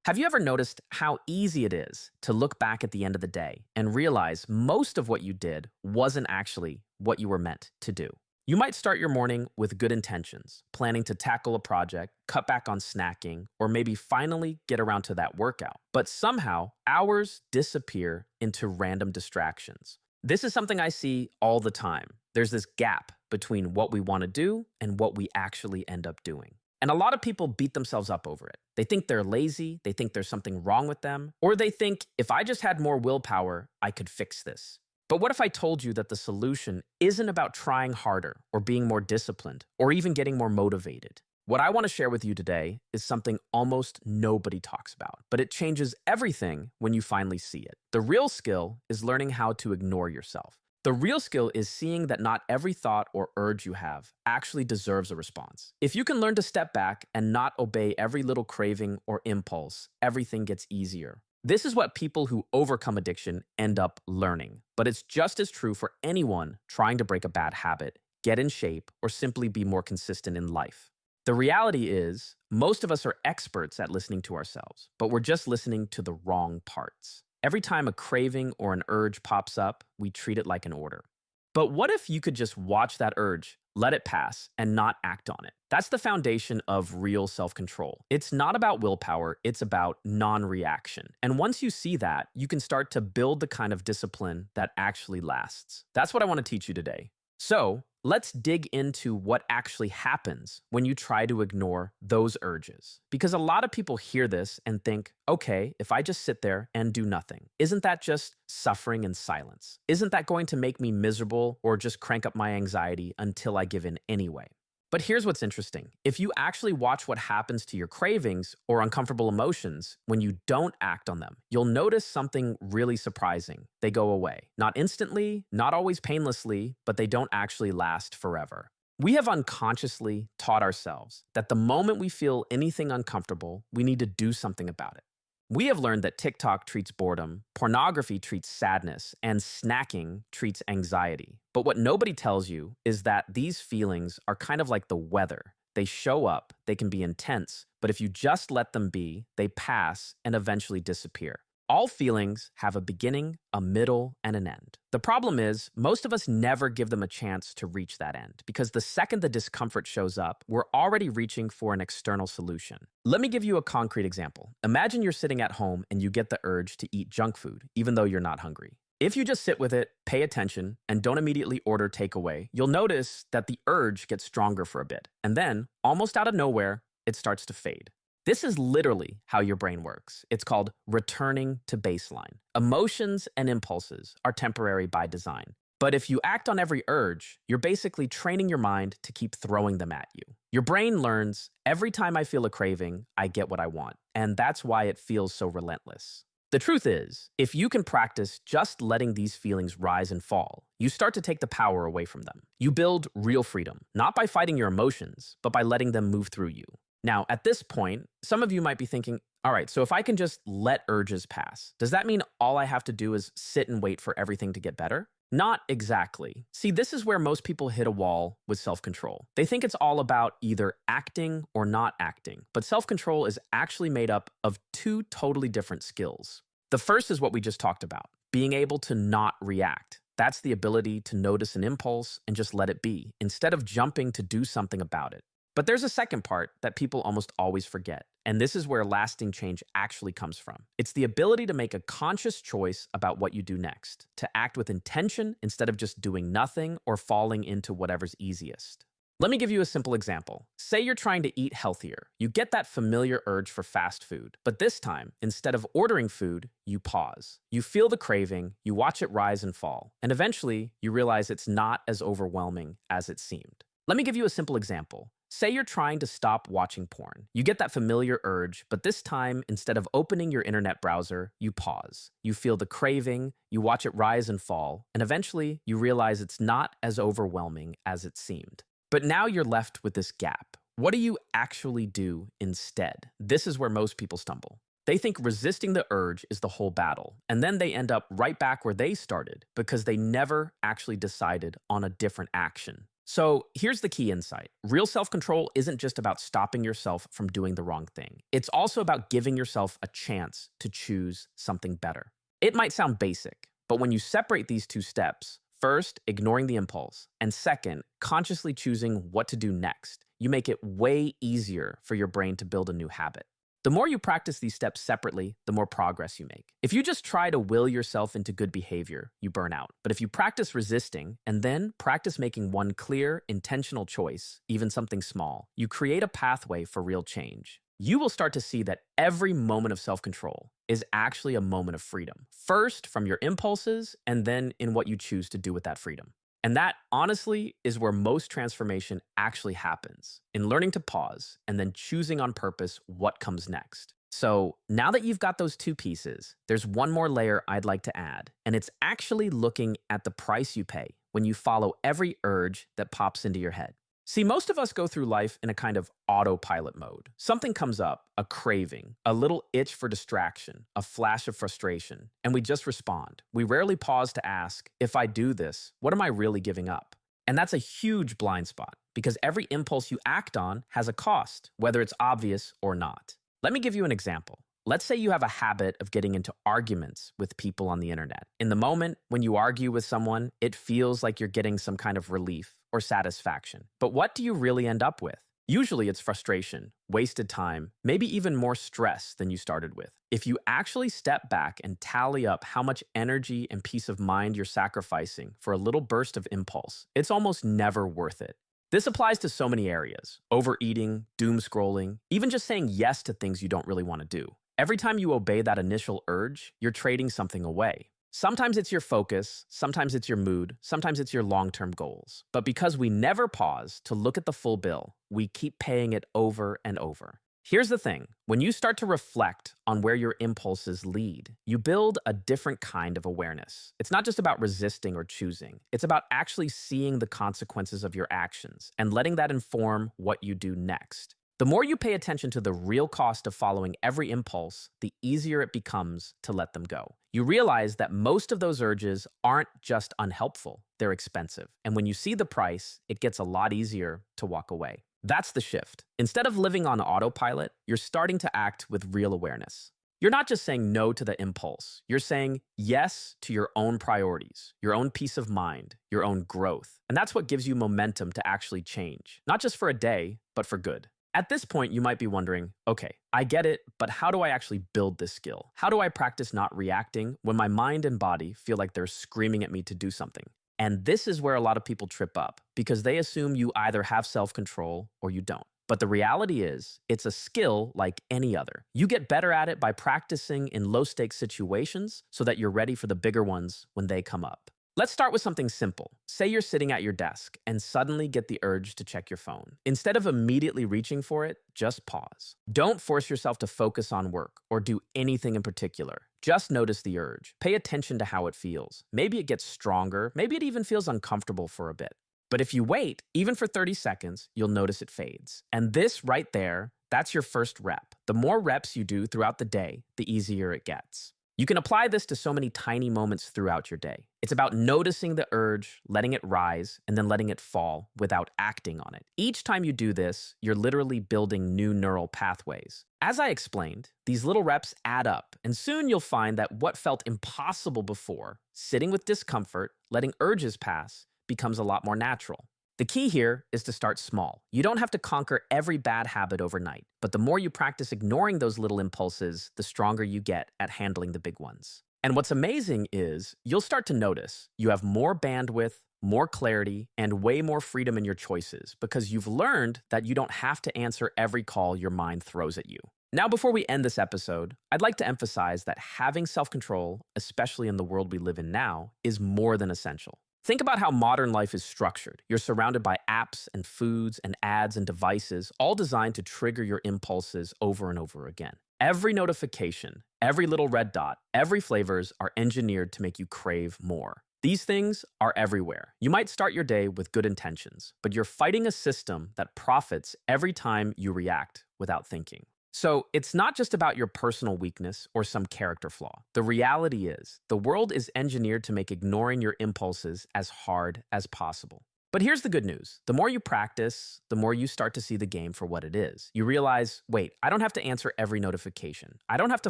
Have you ever noticed how easy it is to look back at the end of the day and realize most of what you did wasn't actually what you were meant to do? You might start your morning with good intentions, planning to tackle a project, cut back on snacking, or maybe finally get around to that workout. But somehow, hours disappear into random distractions. This is something I see all the time. There's this gap between what we want to do and what we actually end up doing. And a lot of people beat themselves up over it. They think they're lazy, they think there's something wrong with them, or they think if I just had more willpower, I could fix this. But what if I told you that the solution isn't about trying harder or being more disciplined or even getting more motivated? What I want to share with you today is something almost nobody talks about, but it changes everything when you finally see it. The real skill is learning how to ignore yourself. The real skill is seeing that not every thought or urge you have actually deserves a response. If you can learn to step back and not obey every little craving or impulse, everything gets easier. This is what people who overcome addiction end up learning. But it's just as true for anyone trying to break a bad habit, get in shape, or simply be more consistent in life. The reality is, most of us are experts at listening to ourselves, but we're just listening to the wrong parts. Every time a craving or an urge pops up, we treat it like an order. But what if you could just watch that urge, let it pass, and not act on it? That's the foundation of real self-control. It's not about willpower, it's about non-reaction. And once you see that, you can start to build the kind of discipline that actually lasts. That's what I want to teach you today. So, let's dig into what actually happens when you try to ignore those urges. Because a lot of people hear this and think, okay, if I just sit there and do nothing, isn't that just suffering in silence? Isn't that going to make me miserable or just crank up my anxiety until I give in anyway? But here's what's interesting. If you actually watch what happens to your cravings or uncomfortable emotions when you don't act on them, you'll notice something really surprising. They go away. Not instantly, not always painlessly, but they don't actually last forever. We have unconsciously taught ourselves that the moment we feel anything uncomfortable, we need to do something about it. We have learned that TikTok treats boredom, pornography treats sadness, and snacking treats anxiety. But what nobody tells you is that these feelings are kind of like the weather. They show up, they can be intense, but if you just let them be, they pass and eventually disappear. All feelings have a beginning, a middle, and an end. The problem is, most of us never give them a chance to reach that end, because the second the discomfort shows up, we're already reaching for an external solution. Let me give you a concrete example. Imagine you're sitting at home and you get the urge to eat junk food, even though you're not hungry. If you just sit with it, pay attention, and don't immediately order takeaway, you'll notice that the urge gets stronger for a bit, and then, almost out of nowhere, it starts to fade. This is literally how your brain works. It's called returning to baseline. Emotions and impulses are temporary by design. But if you act on every urge, you're basically training your mind to keep throwing them at you. Your brain learns, every time I feel a craving, I get what I want. And that's why it feels so relentless. The truth is, if you can practice just letting these feelings rise and fall, you start to take the power away from them. You build real freedom, not by fighting your emotions, but by letting them move through you. Now, at this point, some of you might be thinking, all right, so if I can just let urges pass, does that mean all I have to do is sit and wait for everything to get better? Not exactly. See, this is where most people hit a wall with self-control. They think it's all about either acting or not acting, but self-control is actually made up of two totally different skills. The first is what we just talked about, being able to not react. That's the ability to notice an impulse and just let it be, instead of jumping to do something about it. But there's a second part that people almost always forget, and this is where lasting change actually comes from. It's the ability to make a conscious choice about what you do next, to act with intention instead of just doing nothing or falling into whatever's easiest. Let me give you a simple example. Say you're trying to eat healthier. You get that familiar urge for fast food, but this time, instead of ordering food, you pause. You feel the craving, you watch it rise and fall, and eventually you realize it's not as overwhelming as it seemed. Let me give you a simple example. Say you're trying to stop watching porn. You get that familiar urge, but this time, instead of opening your internet browser, you pause. You feel the craving, you watch it rise and fall, and eventually you realize it's not as overwhelming as it seemed. But now you're left with this gap. What do you actually do instead? This is where most people stumble. They think resisting the urge is the whole battle, and then they end up right back where they started because they never actually decided on a different action. So here's the key insight. Real self-control isn't just about stopping yourself from doing the wrong thing. It's also about giving yourself a chance to choose something better. It might sound basic, but when you separate these two steps, first, ignoring the impulse, and second, consciously choosing what to do next, you make it way easier for your brain to build a new habit. The more you practice these steps separately, the more progress you make. If you just try to will yourself into good behavior, you burn out. But if you practice resisting and then practice making one clear, intentional choice, even something small, you create a pathway for real change. You will start to see that every moment of self-control is actually a moment of freedom. First, from your impulses, and then in what you choose to do with that freedom. And that, honestly, is where most transformation actually happens, in learning to pause and then choosing on purpose what comes next. So now that you've got those two pieces, there's one more layer I'd like to add, and it's actually looking at the price you pay when you follow every urge that pops into your head. See, most of us go through life in a kind of autopilot mode. Something comes up, a craving, a little itch for distraction, a flash of frustration, and we just respond. We rarely pause to ask, if I do this, what am I really giving up? And that's a huge blind spot, because every impulse you act on has a cost, whether it's obvious or not. Let me give you an example. Let's say you have a habit of getting into arguments with people on the internet. In the moment, when you argue with someone, it feels like you're getting some kind of relief or satisfaction. But what do you really end up with? Usually it's frustration, wasted time, maybe even more stress than you started with. If you actually step back and tally up how much energy and peace of mind you're sacrificing for a little burst of impulse, it's almost never worth it. This applies to so many areas: overeating, doom scrolling, even just saying yes to things you don't really want to do. Every time you obey that initial urge, you're trading something away. Sometimes it's your focus, sometimes it's your mood, sometimes it's your long-term goals. But because we never pause to look at the full bill, we keep paying it over and over. Here's the thing. When you start to reflect on where your impulses lead, you build a different kind of awareness. It's not just about resisting or choosing. It's about actually seeing the consequences of your actions and letting that inform what you do next. The more you pay attention to the real cost of following every impulse, the easier it becomes to let them go. You realize that most of those urges aren't just unhelpful, they're expensive. And when you see the price, it gets a lot easier to walk away. That's the shift. Instead of living on autopilot, you're starting to act with real awareness. You're not just saying no to the impulse. You're saying yes to your own priorities, your own peace of mind, your own growth. And that's what gives you momentum to actually change, not just for a day, but for good. At this point, you might be wondering, okay, I get it, but how do I actually build this skill? How do I practice not reacting when my mind and body feel like they're screaming at me to do something? And this is where a lot of people trip up, because they assume you either have self-control or you don't. But the reality is, it's a skill like any other. You get better at it by practicing in low-stakes situations so that you're ready for the bigger ones when they come up. Let's start with something simple. Say you're sitting at your desk and suddenly get the urge to check your phone. Instead of immediately reaching for it, just pause. Don't force yourself to focus on work or do anything in particular. Just notice the urge. Pay attention to how it feels. Maybe it gets stronger. Maybe it even feels uncomfortable for a bit. But if you wait, even for 30 seconds, you'll notice it fades. And this right there, that's your first rep. The more reps you do throughout the day, the easier it gets. You can apply this to so many tiny moments throughout your day. It's about noticing the urge, letting it rise, and then letting it fall without acting on it. Each time you do this, you're literally building new neural pathways. As I explained, these little reps add up, and soon you'll find that what felt impossible before, sitting with discomfort, letting urges pass, becomes a lot more natural. The key here is to start small. You don't have to conquer every bad habit overnight, but the more you practice ignoring those little impulses, the stronger you get at handling the big ones. And what's amazing is you'll start to notice you have more bandwidth, more clarity, and way more freedom in your choices because you've learned that you don't have to answer every call your mind throws at you. Now, before we end this episode, I'd like to emphasize that having self-control, especially in the world we live in now, is more than essential. Think about how modern life is structured. You're surrounded by apps and foods and ads and devices, all designed to trigger your impulses over and over again. Every notification, every little red dot, every flavors are engineered to make you crave more. These things are everywhere. You might start your day with good intentions, but you're fighting a system that profits every time you react without thinking. So it's not just about your personal weakness or some character flaw. The reality is, the world is engineered to make ignoring your impulses as hard as possible. But here's the good news. The more you practice, the more you start to see the game for what it is. You realize, wait, I don't have to answer every notification. I don't have to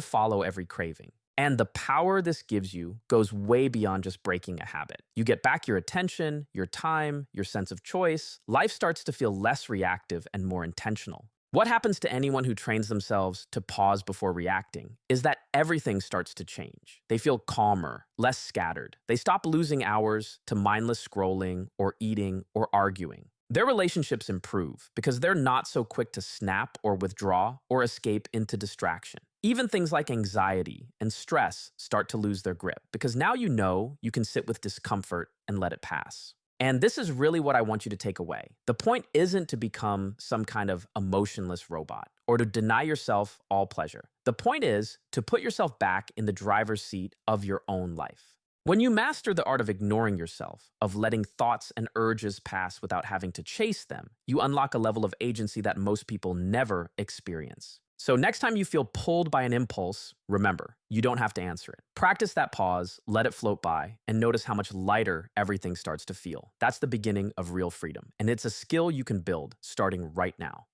follow every craving. And the power this gives you goes way beyond just breaking a habit. You get back your attention, your time, your sense of choice. Life starts to feel less reactive and more intentional. What happens to anyone who trains themselves to pause before reacting is that everything starts to change. They feel calmer, less scattered. They stop losing hours to mindless scrolling or eating or arguing. Their relationships improve because they're not so quick to snap or withdraw or escape into distraction. Even things like anxiety and stress start to lose their grip because now you know you can sit with discomfort and let it pass. And this is really what I want you to take away. The point isn't to become some kind of emotionless robot or to deny yourself all pleasure. The point is to put yourself back in the driver's seat of your own life. When you master the art of ignoring yourself, of letting thoughts and urges pass without having to chase them, you unlock a level of agency that most people never experience. So next time you feel pulled by an impulse, remember, you don't have to answer it. Practice that pause, let it float by, and notice how much lighter everything starts to feel. That's the beginning of real freedom, and it's a skill you can build starting right now.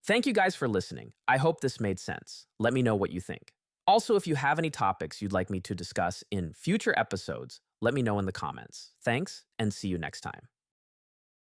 Thank you guys for listening. I hope this made sense. Let me know what you think. Also, if you have any topics you'd like me to discuss in future episodes, let me know in the comments. Thanks, and see you next time.